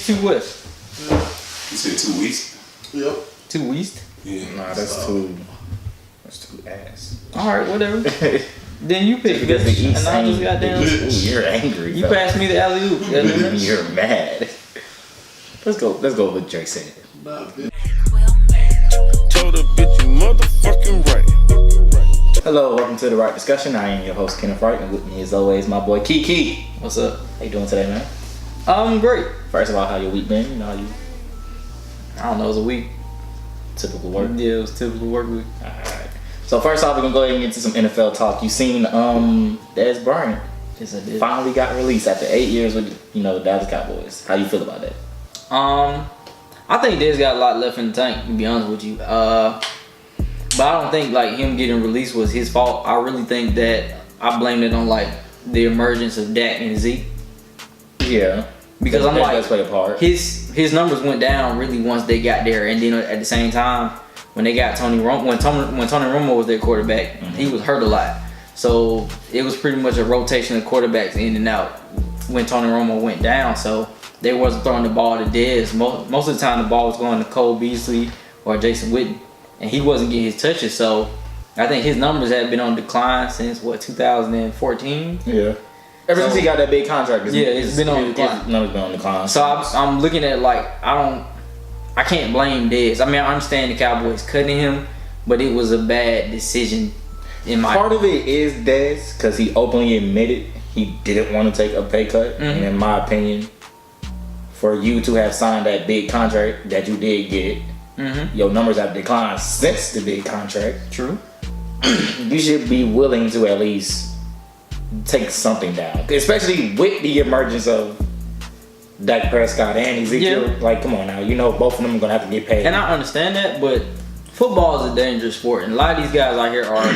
east, 2 west. You said 2 weeks? Yep. 2 east? Yeah. Nah, that's too ass. Alright, whatever. Then you pick Because the bitch. East And I just ain't- got down. Ooh, you're angry. You fella. passed me the alley oop. You're mad. Let's go with what Drake said. Nah, bitch. Told a bitch you motherfucking right. Hello, welcome to the Wright Discussion. I am your host, Keon, and with me as always, my boy Kiki. What's up? How you doing today, man? Great. First of all, how your week been? You know how you I don't know, it was a week. typical work? Yeah, it was typical work week. Alright. So first off, we're gonna go ahead and get into some NFL talk. You seen Dez Bryant Yes, I did. finally got released after 8 years with the Dallas Cowboys. How you feel about that? I think Dez got a lot left in the tank, to be honest with you. But I don't think like him getting released was his fault. I really think that I blamed it on like the emergence of Dak and Zeke. Yeah. Because I'm like, let's play a part. his numbers went down really once they got there, and then at the same time when they got Tony Romo, when Tony Romo was their quarterback, he was hurt a lot. So it was pretty much a rotation of quarterbacks in and out when Tony Romo went down. So they wasn't throwing the ball to Dez. Most of the time the ball was going to Cole Beasley or Jason Witten, and he wasn't getting his touches. So I think his numbers have been on decline since 2014. Yeah. Ever since he got that big contract, it's been on decline. His numbers been on decline. So I'm looking at like I can't blame Dez. I mean, I understand the Cowboys cutting him, but it was a bad decision in my part of it is Dez because he openly admitted he didn't want to take a pay cut. And in my opinion, for you to have signed that big contract that you did get, your numbers have declined since the big contract. True. You should be willing to at least take something down, especially with the emergence of Dak Prescott and Ezekiel. Yeah. Like, come on now, both of them are gonna have to get paid. And I understand that, but football is a dangerous sport, and a lot of these guys out here are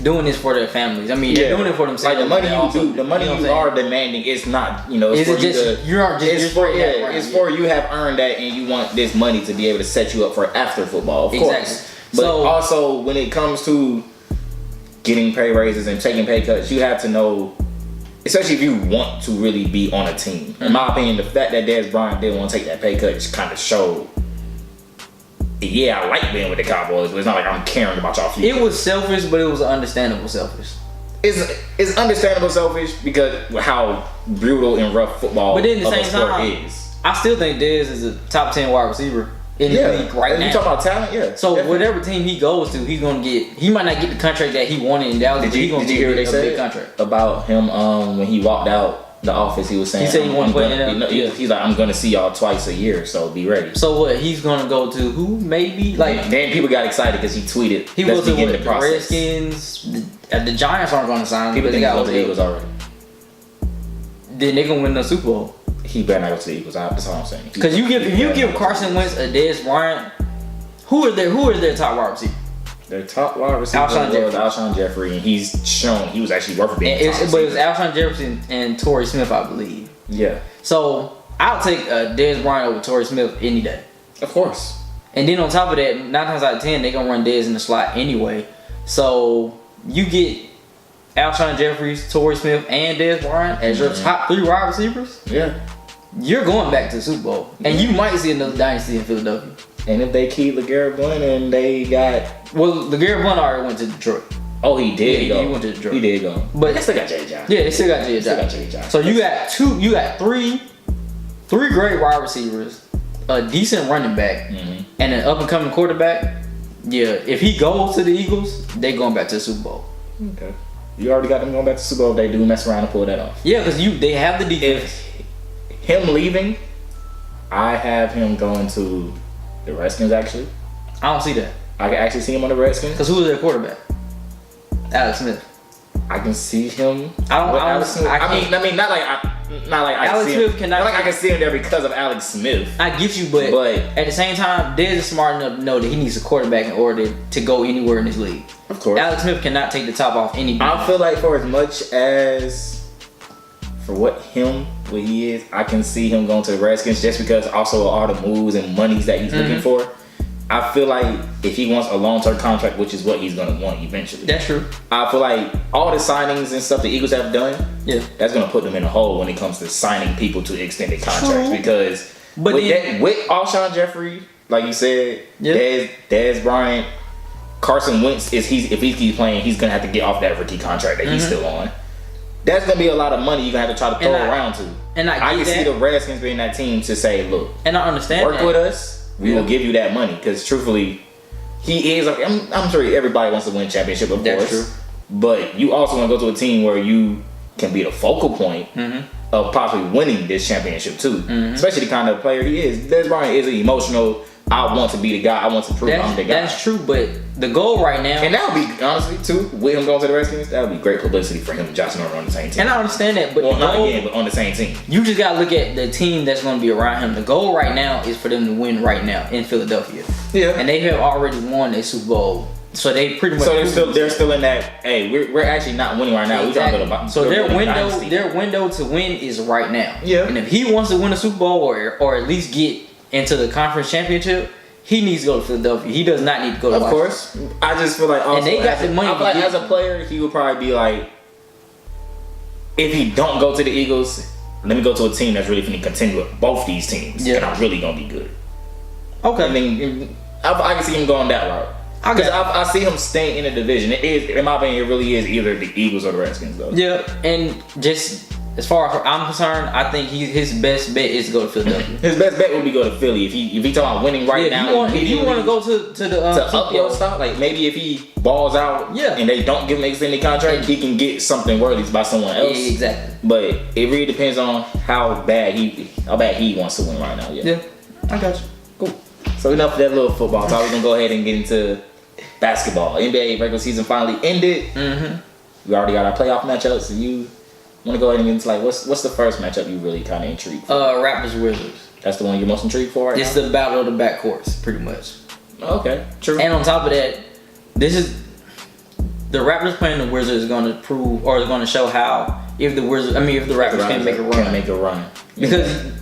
doing this for their families. I mean, they're doing it for themselves. Like the money you you are demanding, it's not, it's Is for it just you to, you aren't just it's for it's for you have earned that and you want this money to be able to set you up for after football, of course. But So also when it comes to getting pay raises and taking pay cuts, you have to know, especially if you want to really be on a team. In my opinion, the fact that Dez Bryant didn't want to take that pay cut just kind of showed, yeah, I like being with the Cowboys, but it's not like I'm caring about y'all future. it was selfish, but it was understandable selfish. It's understandable selfish because how brutal and rough football But then at the of a same sport time, is. I still think Dez is a top 10 wide receiver in the league right now. You talking about talent, yeah. So definitely. whatever team he goes to, he's gonna get. He might not get the contract that he wanted in Dallas, but he's gonna Did you hear what they get a big said contract. about him when he walked out the office? He was saying He said he wanted to play in the- He's like, I'm gonna see y'all twice a year, so be ready. So what? He's gonna go to who? Maybe like Then people got excited because he tweeted. he "Let's was begin with the Redskins. The Giants aren't gonna sign him. People because think they he got goes to the Odell. Eagles already. Then they gonna win the Super Bowl. He better not go to the Eagles. That's all I'm saying. Because if you give Carson Wentz a Dez Bryant, who is their top wide receiver? Their top wide receiver was Alshon Jeffrey, and he's shown he was actually worth being. But it was Alshon Jefferson and Torrey Smith, I believe. Yeah, So I'll take Dez Bryant over Torrey Smith any day. of course. And then on top of that, 9 times out of 10, they gonna run Dez in the slot anyway. So you get Alshon Jeffries, Torrey Smith, and Dez Bryant as your top 3 wide receivers. Yeah. You're going back to the Super Bowl, and you might see another dynasty in Philadelphia. And if they keep LeGarrette Blount and they got, LeGarrette Blount already went to Detroit. oh, he did Yeah, go. he went to Detroit. He did go. But they still got Jay Johnson. Yeah, they still got Jay Johnson. So you got three great wide receivers, a decent running back, and an up and coming quarterback. Yeah, if he goes to the Eagles, they going back to the Super Bowl. Okay. You already got them going back to Super Bowl. If they do mess around and pull that off. Yeah, because they have the defense. Him leaving, I have him going to the Redskins. Actually, I don't see that. I can actually see him on the Redskins. Because who is their quarterback? Alex Smith. I can see him. Alex Smith. I mean, not like I Alex see Smith him. cannot. Not like I can see him there because of Alex Smith. I get you, but at the same time, Dez is smart enough to know that he needs a quarterback in order to go anywhere in this league. Of course. Alex Smith cannot take the top off any defense. I feel like for as much as for what he is, I can see him going to the Redskins just because also all the moves and monies that he's looking for. I feel like if he wants a long-term contract, which is what he's gonna want eventually. That's true. I feel like all the signings and stuff the Eagles have done, Yeah. that's gonna put them in a hole when it comes to signing people to extended contracts. True. Because But with Alshon Jeffrey, like you said, Yeah. Dez Bryant, Carson Wentz, if he keeps playing, he's gonna have to get off that rookie contract that he's still on. That's gonna be a lot of money you're gonna have to try to throw around to. And I can get see that. the Redskins being that team to say, look, And I understand work that. with us, we will give you that money. Because truthfully, he is. I'm sure everybody wants to win a championship, of That's course. true. But you also want to go to a team where you can be the focal point of possibly winning this championship too. Especially the kind of player he is. Dez Bryant is an emotional. I want to be the guy. I want to prove I'm the guy. That's true, but the goal right now, And that would be, honestly, too, with him going to the Redskins, that would be great publicity for him and Josh Norman on the same team. and I understand that, but Well, the not goal, again, but on the same team. you just gotta look at the team that's gonna be around him. The goal right now is for them to win right now in Philadelphia, Yeah. and they have already won a Super Bowl, so they pretty much. So they're still in that. Hey, we're actually not winning right now. Exactly. We're trying to So build a their dynasty. window to win is right now. Yeah. And if he wants to win a Super Bowl or at least get into the conference championship, he needs to go to Philadelphia. He does not need to go to Of Washington. course, I just feel like also And they got as the money I feel to like get as a him. player, he would probably be like, if he don't go to the Eagles, let me go to a team that's really going to contend with both these teams, Yeah. and I'm really gonna be good. Okay. I mean, I can see him going that route. Okay. Because I see him staying in the division. It is, in my opinion, it really is either the Eagles or the Redskins, though. Yeah, and just as far as I'm concerned, I think his best bet is to go to Philadelphia. His best bet would be go to Philly if he talking about winning right now. If you want to go to the to up Super your Bowl. stock, like maybe if he balls out, Yeah. and they don't give him an extended contract, he can get something worthy by someone else. Yeah, exactly. But it really depends on how bad he wants to win right now. Yeah. Yeah, I got you. Cool. So enough of that little football talk. We're gonna go ahead and get into basketball. NBA regular season finally ended. We already got our playoff matchups. So you want to go ahead and get into like what's the first matchup you really kind of intrigued for? Raptors Wizards. That's the one you're most intrigued for right It's now? the battle of the backcourts, pretty much. Okay, true. And on top of that, this is the Raptors playing the Wizards is going to prove or is going to show how if the Raptors can make a run. Can make a run. Because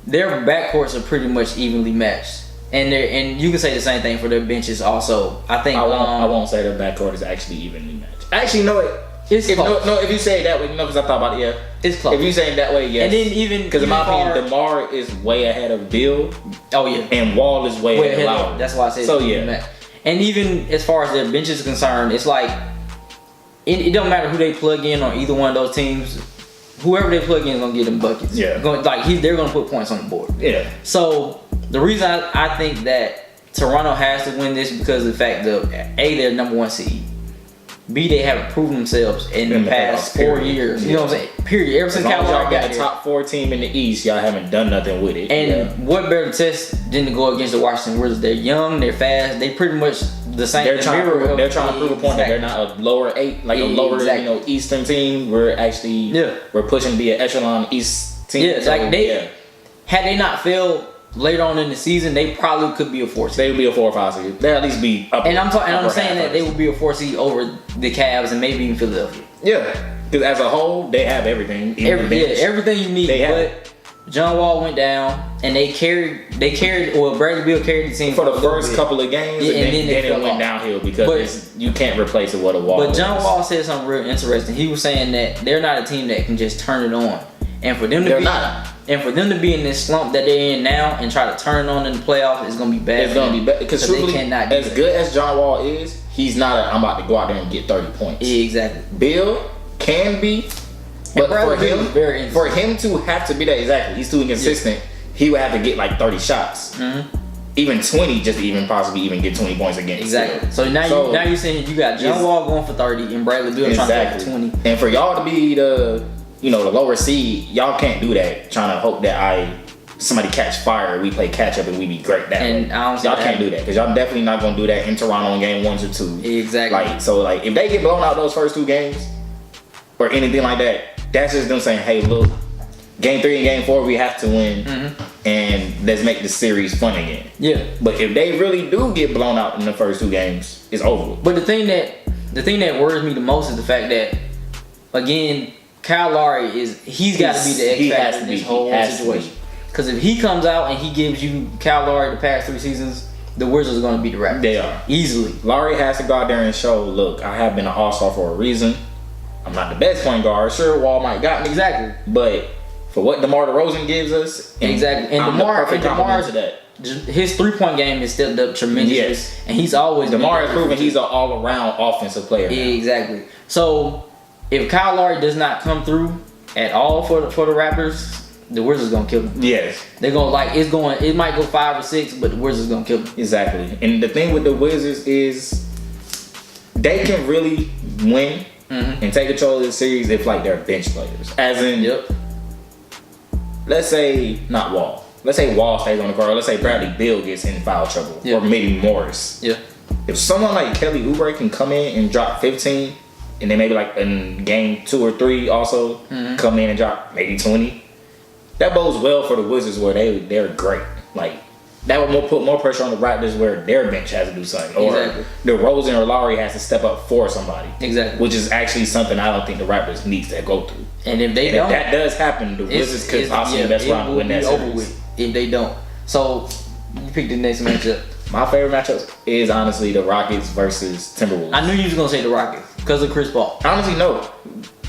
their backcourts are pretty much evenly matched, and you can say the same thing for their benches also. I think I won't say their backcourt is actually evenly matched. Actually, it's close. if you say it that way, because I thought about it, yeah. It's close. If you say it that way, yes. And then even because in my far- opinion, DeMar is way ahead of Bill, oh yeah, and Wall is way ahead of Lowry. That's why I said so. it's Yeah, evenly matched. And even as far as their benches is concerned, it's like it don't matter who they plug in on either one of those teams. Whoever they plug in is gonna get them buckets. Yeah. They're gonna put points on the board. yeah. So the reason I think that Toronto has to win this because of the fact that A, they're number one seed. B, they haven't proven themselves in the past 4 years. You know what I'm saying? Period. Ever since As long as Cal y'all got got the there. top 4 team in the East, y'all haven't done nothing with it. And what better test than to go against the Washington Wizards? They're young, they're fast, they pretty much the same. They're trying to prove a point that they're Exactly. not a lower 8, like a lower Exactly. Eastern team. We're actually we're pushing to be an echelon East team. Yeah, like had they not failed later on in the season, they probably could be a 4 seed. They would be a 4 or 5 seed. They'll at least be up. And I'm upper saying half that they would be a 4 seed over the Cavs and maybe even Philadelphia. Yeah, because as a whole, they have everything. Everything you need. They have but John Wall went down, and they carried. Well, Bradley Beal carried the team for the a little first bit. couple of games, Yeah, and then they it fell went off. downhill because you can't replace it with a Wall. But John Wall said something real interesting. He was saying that they're not a team that can just turn it on, and for them to be in this slump that they're in now and try to turn it on in the playoffs is gonna be bad. It's gonna be bad because they cannot do as that. good as John Wall is, he's not. I'm about to go out there and get 30 points. Yeah, exactly. Bill can be, but Bradley for Beal is very him, for him to have to be that exactly, he's too inconsistent. He would have to get like 30 shots, even 20, just to even possibly even get 20 points against. Exactly. So now you're saying you got John Wall going for 30 and Bradley Beal trying to get 20. And for y'all to be the lower seed, y'all can't do that. Trying to hope that somebody catch fire, we play catch up and we be great that way. And I don't see y'all that can't do that because y'all definitely not gonna do that in Toronto in game 1 or 2. Exactly. Like if they get blown out those first 2 games or anything like that, that's just them saying, hey, look, game 3 and game 4 we have to win, and let's make the series fun again. Yeah. But if they really do get blown out in the first 2 games, it's over. But the thing that worries me the most is the fact that, again, Kyle Lowry he's got to be the X factor in this whole situation. Because if he comes out and he gives you Kyle Lowry the past 3 seasons, the Wizards are going to beat the Raptors. They are. Easily. Lowry has to go out there and show, look, I have been an all-star for a reason. I'm not the best point guard. Sure, Wall might got me. Exactly. But for what DeMar DeRozan gives us, Exactly. And I'm DeMar, the perfect complement to that. his 3-point game has stepped up tremendously. Yes. And he's always DeMar been has proven he's an all-around offensive player. Now. Exactly. So if Kyle Lowry does not come through at all for the Raptors, the Wizards gonna kill him. Yes. They're gonna it might go 5 or 6, but the Wizards gonna kill him. Exactly. And the thing with the Wizards is they can really win and take control of the series if like they're bench players. As in, let's say not Wall. Let's say Wall stays on the court. Or let's say Bradley Beal gets in foul trouble, or maybe Morris. Yeah. If someone like Kelly Oubre can come in and drop 15, and then maybe like in game 2 or 3 also come in and drop maybe 20, that bodes well for the Wizards where they're great. Like that would put more pressure on the Raptors where their bench has to do something, or DeRozan or Lowry has to step up for somebody. Exactly. Which is actually something I don't think the Raptors needs to go through. And if if that does happen, the Wizards could possibly that's why win that series. If they don't. So you pick the next matchup. My favorite matchup is honestly the Rockets versus Timberwolves. I knew you was gonna say the Rockets because of Chris Paul. Honestly, no.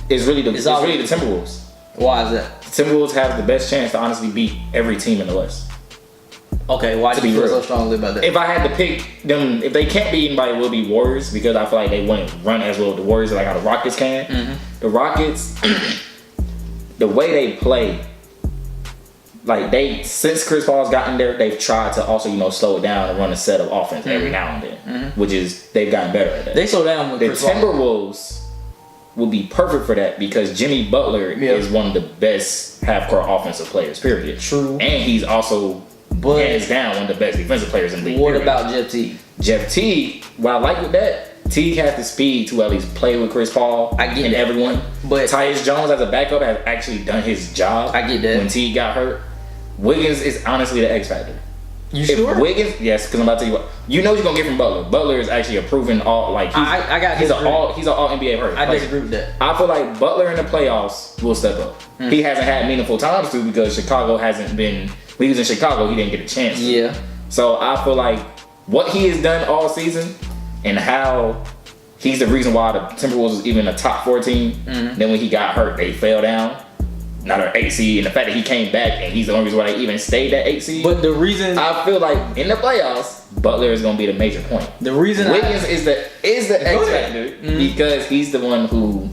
It's really the Timberwolves. Why is that? The Timberwolves have the best chance to honestly beat every team in the West. Okay, why do you feel so strongly about that? If I had to pick them, if they can't beat anybody, it will be Warriors because I feel like they wouldn't run as well with the Warriors like how the Rockets can. The Rockets, the way they play, like since Chris Paul's gotten there, they've tried to also slow it down and run a set of offense every now and then, which is they've gotten better at that. They slow down with Chris Paul. The Timberwolves would be perfect for that because Jimmy Butler is one of the best half-court offensive players, period. True. And he's also hands down one of the best defensive players in the league. What about Jeff Teague? Jeff Teague, what I like with that, Teague has the speed to at least play with Chris Paul and everyone. But Tyus Jones as a backup has actually done his job. I get that. When Teague got hurt. Wiggins is honestly the X factor. You sure? Wiggins, yes, because I'm about to tell you what. You know what you're gonna get from Butler. Butler is actually a proven he's an all NBA player. I disagree with that. I feel like Butler in the playoffs will step up. He hasn't had meaningful times to because Chicago hasn't been. When he was in Chicago, he didn't get a chance. Yeah. So I feel like what he has done all season and how he's the reason why the Timberwolves was even a top 4 team. Then when he got hurt, they fell down. Not an 8 seed, and the fact that he came back and he's the only reason why they even stayed at 8 seed. But the reason I feel like in the playoffs, Butler is gonna be the major point. The reason Wiggins is the X factor because he's the one who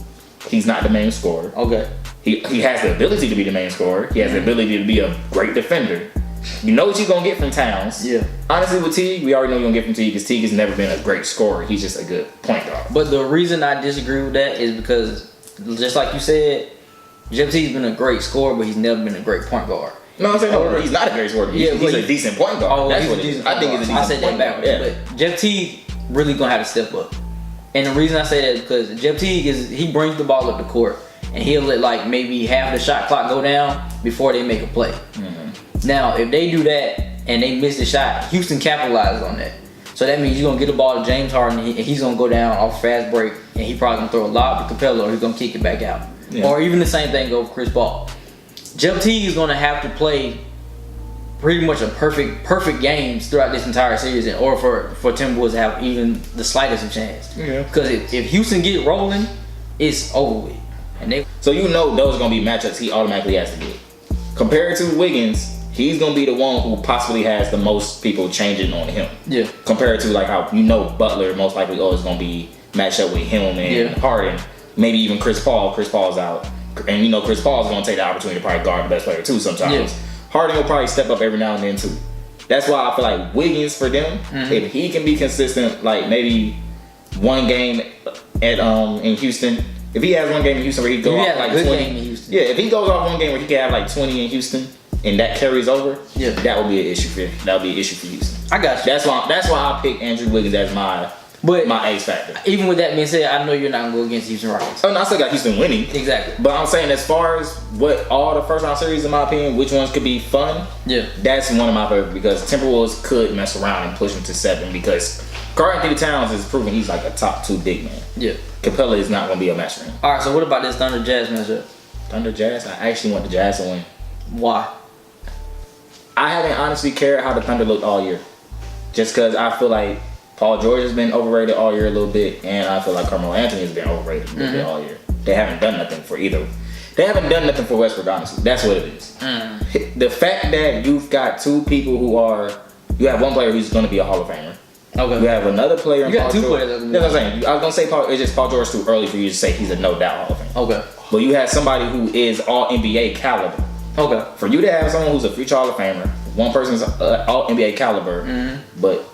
he's not the main scorer. Okay. He has the ability to be the main scorer. He has the ability to be a great defender. You know what you're gonna get from Towns. Yeah. Honestly, with Teague, we already know you're gonna get from Teague because Teague has never been a great scorer. He's just a good point guard. But the reason I disagree with that is because, just like you said, Jeff Teague's been a great scorer, but he's never been a great point guard. No, I'm saying he's not a great scorer. He's a decent point guard. Oh, that's what it is. I think he's a decent point guard. Yeah. But Jeff Teague really gonna have to step up. And the reason I say that is because Jeff Teague he brings the ball up the court and he'll let like maybe half the shot clock go down before they make a play. Now, if they do that and they miss the shot, Houston capitalizes on that. So that means you're gonna get the ball to James Harden and he's gonna go down off fast break and he probably gonna throw a lob to Capella or he's gonna kick it back out. Yeah. Or even the same thing go with Chris Paul. Jeff Teague is going to have to play pretty much a perfect games throughout this entire series in order for Timberwolves to have even the slightest of chance. Yeah. Because if Houston get rolling, it's over with. So those are going to be matchups he automatically has to get. Compared to Wiggins, he's going to be the one who possibly has the most people changing on him. Yeah. Compared to like how Butler most likely always going to be matched up with him and Harden. Maybe even Chris Paul. Chris Paul's out. And Chris Paul's going to take the opportunity to probably guard the best player too sometimes. Yeah. Harden will probably step up every now and then too. That's why I feel like Wiggins for them, if he can be consistent, like maybe one game in Houston. If he has one game in Houston where he goes off like 20. Yeah, if he goes off one game where he can have like 20 in Houston and that carries over, that would be an issue for him. That would be an issue for Houston. I got you. That's why I picked Andrew Wiggins as my X factor. Even with that being said, I know you're not gonna go against Houston Rockets. Oh no, I still got Houston winning. Exactly. But I'm saying as far as what all the first round series, in my opinion, which ones could be fun, that's one of my favorites because Timberwolves could mess around and push them to 7 because Karl-Anthony Towns is proving he's like a top 2 big man. Yeah. Capella is not gonna be a match for him. Alright, so what about this Thunder Jazz matchup? Thunder Jazz? I actually want the Jazz to win. Why? I haven't honestly cared how the Thunder looked all year. just because I feel like Paul George has been overrated all year a little bit, and I feel like Carmelo Anthony has been overrated a little bit all year. They haven't done nothing for either. They haven't done nothing for Westbrook, honestly. That's what it is. The fact that you've got two people who are, you have one player who's going to be a Hall of Famer. Okay. You have another player in You got Paul two George. players. That's what I'm saying. I was going to say it's just Paul George too early for you to say he's a no doubt Hall of Famer. Okay. But you have somebody who is all NBA caliber. Okay. For you to have someone who's a future Hall of Famer, one person's all NBA caliber, but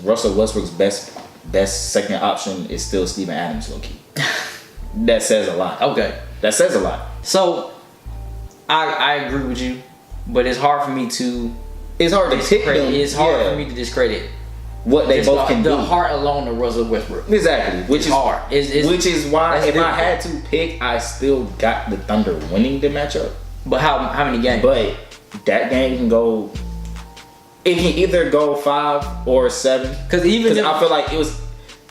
Russell Westbrook's best second option is still Steven Adams, low key. That says a lot. Okay. That says a lot. So, I agree with you, but it's hard for me to. It's hard to pick them. It's hard for me to discredit what they just both can do. The heart alone of Russell Westbrook. Exactly. Which is hard. Which is why if different. I had to pick, I still got the Thunder winning the matchup. But how many games? But that game can go. It can either go 5 or 7. Because I feel like it was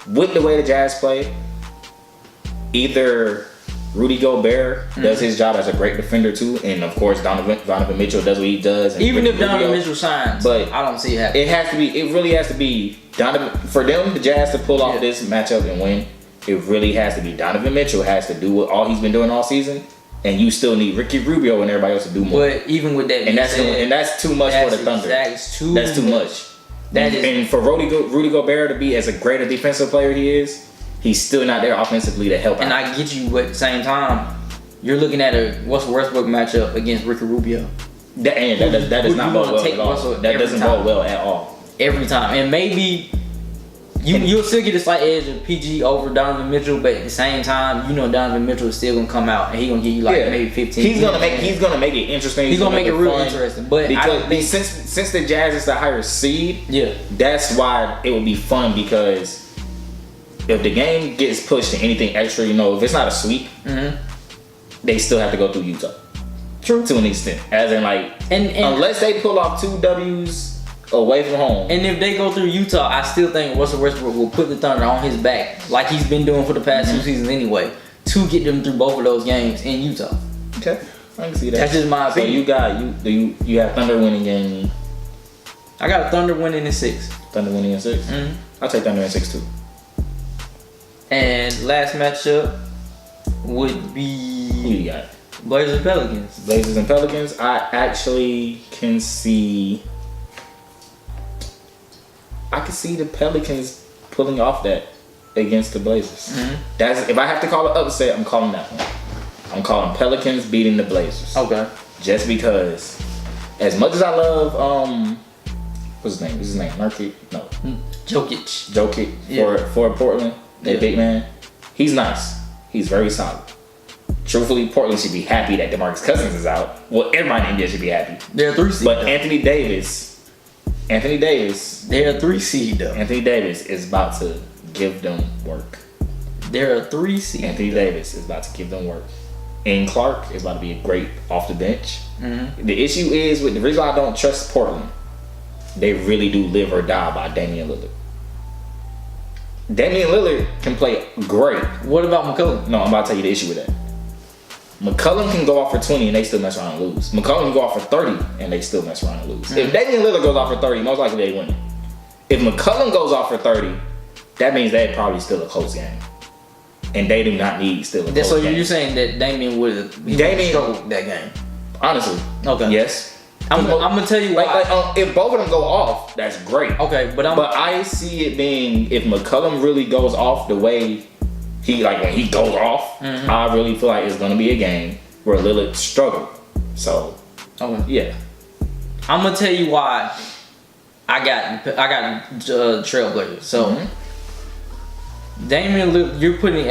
with the way the Jazz play. Either Rudy Gobert does his job as a great defender too, and of course Donovan Mitchell does what he does. And even Ricky if Donovan Rubio, Mitchell signs, but I don't see it happening. It really has to be Donovan for them, the Jazz, to pull off this matchup and win. It really has to be Donovan Mitchell has to do what all he's been doing all season, and you still need Ricky Rubio and everybody else to do more. But even with that, and that's too much for the Thunder. That's too much. And for Rudy Gobert to be as a great a defensive player he is, he's still not there offensively to help out. And I get you, but at the same time, you're looking at a Westbrook matchup against Ricky Rubio. That does not bode well at all. That doesn't bode well at all. Every time. And maybe you'll still get a slight edge of PG over Donovan Mitchell, but at the same time, you know Donovan Mitchell is still gonna come out and he's gonna give you maybe 15. He's gonna make it interesting. He's gonna make it real interesting. But because I don't think, since the Jazz is the higher seed, that's why it would be fun, because if the game gets pushed to anything extra, if it's not a sweep, they still have to go through Utah. True. To an extent. As in and unless they pull off 2 W's away from home. And if they go through Utah, I still think Russell Westbrook will put the Thunder on his back, like he's been doing for the past 2 seasons anyway, to get them through both of those games in Utah. Okay. I can see that. That's just my opinion. So you have Thunder winning game. I got Thunder winning in 6. Thunder winning in 6? I'll take Thunder in 6 too. And last matchup would be who you got? Blazers Pelicans. Blazers and Pelicans. I actually can see. I can see the Pelicans pulling off that against the Blazers. That's if I have to call it upset, I'm calling that one. I'm calling Pelicans beating the Blazers. Okay. Just because, as much as I love, what's his name? What's his name? Murphy? No. Jokic for Portland. That big man. He's nice. He's very solid. Truthfully, Portland should be happy that DeMarcus Cousins is out. Well, everybody in India should be happy. They're a 3 seed. But Anthony Davis. They're a 3 seed though. Anthony Davis is about to give them work. They're a 3 seed. Anthony Davis is about to give them work. And Clark is about to be a great off the bench. The issue is with the reason I don't trust Portland. They really do live or die by Damian Lillard. Damian Lillard can play great. What about McCollum? No, I'm about to tell you the issue with that. McCollum can go off for 20 and they still mess around and lose. McCollum can go off for 30 and they still mess around and lose. If Damian Lillard goes off for 30, most likely they win. If McCollum goes off for 30, that means they're probably still a close game. And they do not need still a close game. So you're saying that Damian would struggle that game? Honestly. Okay. Yes. I'm gonna tell you why. If both of them go off, that's great. Okay, but I see it being, if McCollum really goes off the way when he goes off, I really feel like it's gonna be a game where Lillard struggle. So, yeah. I'm gonna tell you why I got Trailblazers. So, Damian Lillard, you're putting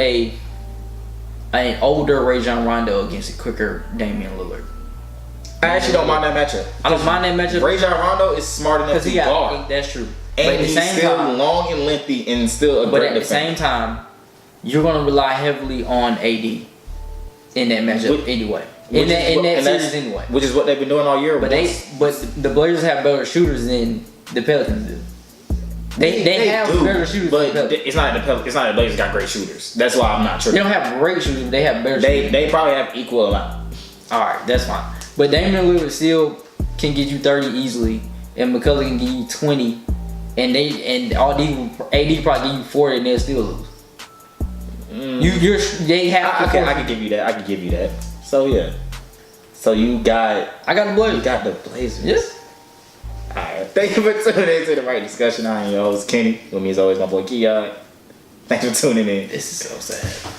an older Rajon Rondo against a quicker Damian Lillard. I actually don't mind that matchup. I don't mind that matchup. Rajon Rondo is smart enough to guard. That's true. And he's still long and lengthy and still a great defender. But at the same time, you're going to rely heavily on AD in that matchup anyway. In that series anyway. Which is what they've been doing all year. But the Blazers have better shooters than the Pelicans do. They have better shooters than the Pelicans. It's not the Blazers got great shooters. That's why I'm not sure. They don't have great shooters, but they have better shooters. They probably have equal amount. Alright, that's fine. But Damian Lillard still can get you 30 easily, and McCollum can give you 20 and AD probably give you 40 and they'll still lose. They have. Okay, I can give you that. I can give you that. So yeah. So you got. I got the Blazers. You got the Blazers. Yes. Alright. Thank you for tuning in to the Right Discussion. I am your host Kenny. With me as always my boy Keon. Thanks for tuning in. This is so sad.